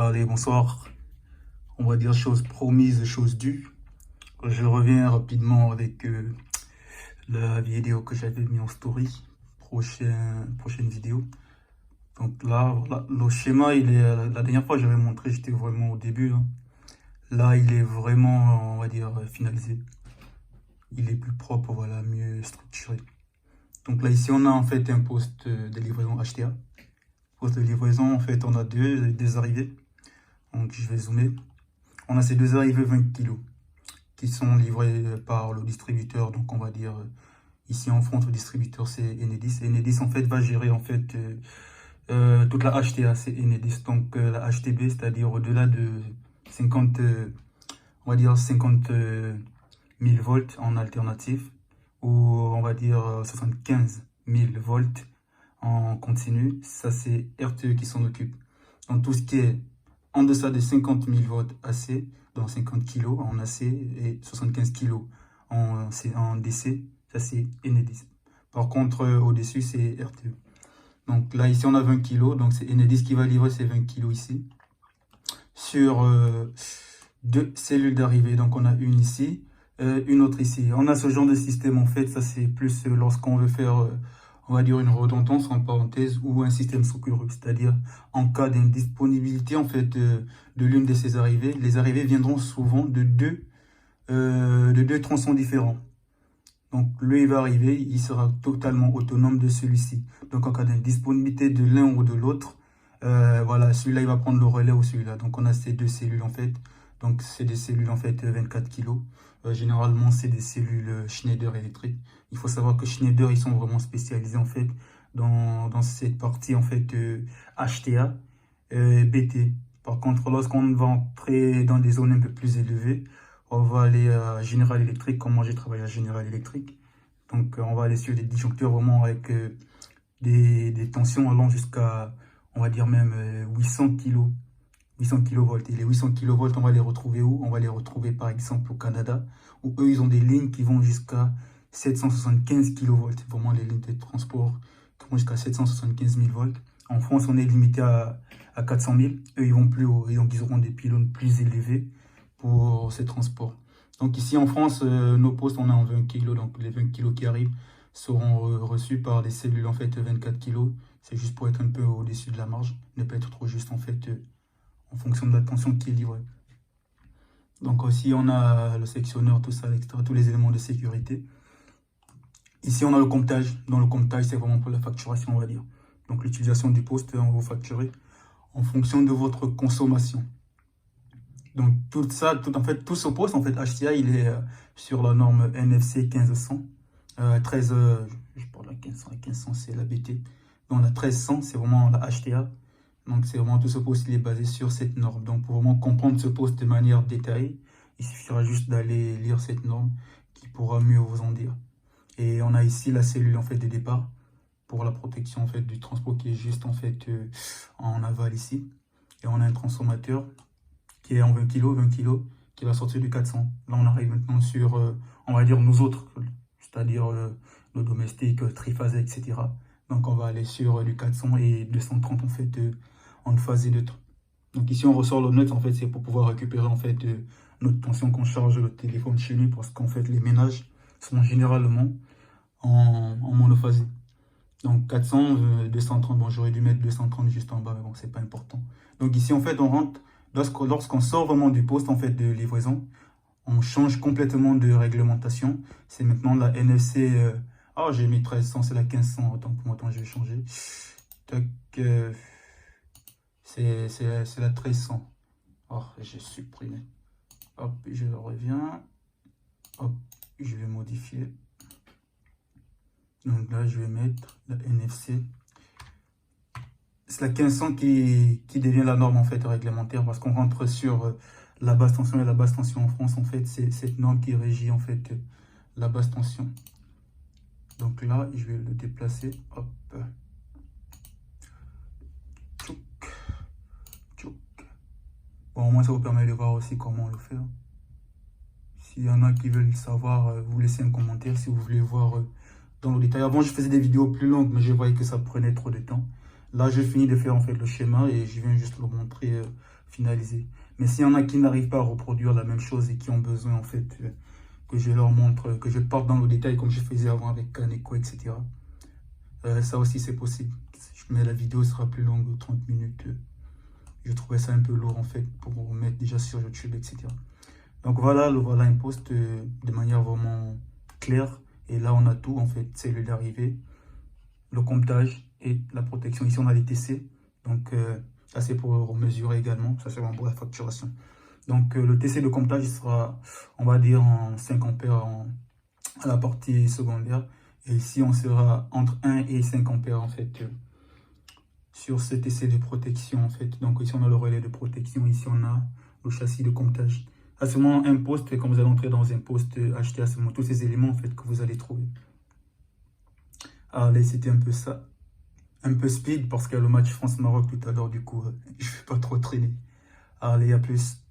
Allez, bonsoir. On va dire chose promise, chose due. Je reviens rapidement avec la vidéo que j'avais mis en story. Prochaine vidéo. Donc là, voilà, le schéma, il est. La dernière fois, j'avais montré, j'étais vraiment au début, hein. Là, il est vraiment, on va dire, finalisé. Il est plus propre, voilà, mieux structuré. Donc là, ici, on a en fait un poste de livraison HTA. Poste de livraison, en fait, on a deux arrivées. Donc, je vais zoomer. On a ces deux arrivées 20 kg qui sont livrés par le distributeur. Donc, on va dire ici en France, le distributeur c'est Enedis. Enedis en fait va gérer en fait toute la HTA, c'est Enedis. Donc, la HTB, c'est-à-dire au-delà de 50, on va dire 50 000 volts en alternatif, ou on va dire 75 000 volts en continu. Ça, c'est RTE qui s'en occupe. Donc, tout ce qui est en deçà de 50 000 volts AC, dans 50 kg en AC et 75 kg en DC, ça c'est Enedis. Par contre, au-dessus, c'est RTE. Donc là, ici, on a 20 kg, donc c'est Enedis qui va livrer ces 20 kg ici sur deux cellules d'arrivée. Donc on a une ici, une autre ici. On a ce genre de système en fait, ça c'est plus lorsqu'on veut faire on va dire une redondance en parenthèse ou un système secouru, c'est-à-dire en cas d'indisponibilité en fait de l'une de ces arrivées, les arrivées viendront souvent de deux tronçons différents. Donc lui il va arriver, il sera totalement autonome de celui-ci. Donc en cas d'indisponibilité de l'un ou de l'autre, voilà, celui-là il va prendre le relais ou celui-là. Donc on a ces deux cellules en fait. Donc c'est des cellules en fait 24 kg. Généralement c'est des cellules Schneider électriques. Il faut savoir que Schneider ils sont vraiment spécialisés en fait dans cette partie en fait HTA, BT. Par contre lorsqu'on va entrer dans des zones un peu plus élevées, on va aller à General Electric, comme moi j'ai travaillé à General Electric. Donc on va aller sur des disjoncteurs vraiment avec des tensions allant jusqu'à, on va dire même 800 kg. 800 kV. Et les 800 kV, on va les retrouver où? On va les retrouver par exemple au Canada, où eux, ils ont des lignes qui vont jusqu'à 775 kV. Vraiment les lignes de transport qui vont jusqu'à 775 000 volts. En France, on est limité à 400 000. Eux, ils vont plus haut. Et donc, ils auront des pylônes plus élevés pour ces transports. Donc ici en France, nos postes, on est en 20 kg. Donc les 20 kg qui arrivent seront reçus par des cellules en fait 24 kg. C'est juste pour être un peu au-dessus de la marge. Ne pas être trop juste en fait en fonction de la tension qui est livrée. Donc aussi on a le sectionneur, tout ça, etc., tous les éléments de sécurité. Ici on a le comptage. Dans le comptage, c'est vraiment pour la facturation, on va dire. Donc l'utilisation du poste, on va vous facturer en fonction de votre consommation. Donc tout ça, en fait, tout ce poste, en fait, HTA, il est sur la norme NFC 1500. 13, je parle de la 1500, la 1500 c'est la BT. Donc la 1300, c'est vraiment la HTA. Donc c'est vraiment tout ce poste, il est basé sur cette norme. Donc pour vraiment comprendre ce poste de manière détaillée, il suffira juste d'aller lire cette norme qui pourra mieux vous en dire. Et on a ici la cellule en fait de départ pour la protection en fait du transport qui est juste en fait en aval ici. Et on a un transformateur qui est en 20 kg, qui va sortir du 400. Là, on arrive maintenant sur, on va dire, nous autres, c'est-à-dire nos domestiques, triphasés, etc. Donc, on va aller sur du 400 et 230, en fait, en phase et neutre. Donc, ici, on ressort le neutre, en fait, c'est pour pouvoir récupérer, en fait, notre tension qu'on charge le téléphone chez nous, parce qu'en fait, les ménages sont généralement en monophasé. Donc 400, 230, bon j'aurais dû mettre 230 juste en bas, mais bon c'est pas important. Donc ici en fait on rentre, lorsqu'on sort vraiment du poste en fait de livraison, on change complètement de réglementation. C'est maintenant la NFC, ah j'ai mis 1300, c'est la 1500, attends pour moi, attends je vais changer. Tac, c'est la 1300. Oh j'ai supprimé. Hop, je reviens. Hop, je vais modifier. Donc là, je vais mettre la NFC. C'est la 1500 qui devient la norme en fait réglementaire parce qu'on rentre sur la basse tension et la basse tension en France. En fait, c'est cette norme qui régit en fait la basse tension. Donc là, je vais le déplacer. Hop. Tchouk. Tchouk. Bon, au moins, ça vous permet de voir aussi comment le faire. S'il y en a qui veulent savoir, vous laissez un commentaire si vous voulez voir dans le détail. Avant, je faisais des vidéos plus longues, mais je voyais que ça prenait trop de temps. Là, je finis de faire en fait le schéma et je viens juste le montrer finaliser. Mais s'il y en a qui n'arrivent pas à reproduire la même chose et qui ont besoin en fait que je leur montre, que je porte dans le détail comme je faisais avant avec Kaneko, etc. Ça aussi c'est possible. Mais la vidéo sera plus longue, 30 minutes. Je trouvais ça un peu lourd en fait pour mettre déjà sur YouTube, etc. Donc voilà, le voilà un post de manière vraiment claire. Et là on a tout en fait, c'est l'arrivée, le comptage et la protection. Ici on a les TC. Donc ça c'est pour mesurer également, ça c'est vraiment pour la facturation. Donc le TC de comptage sera, on va dire, en 5 ampères à la partie secondaire. Et ici on sera entre 1 et 5 ampères en fait sur ce TC de protection en fait. Donc ici on a le relais de protection, ici on a le châssis de comptage. Là c'est vraiment un post, quand vous allez entrer dans un post HTA, c'est vraiment tous ces éléments en fait que vous allez trouver. Allez, c'était un peu ça. Un peu speed parce qu'il y a le match France-Maroc tout à l'heure, du coup je ne vais pas trop traîner. Allez, à plus.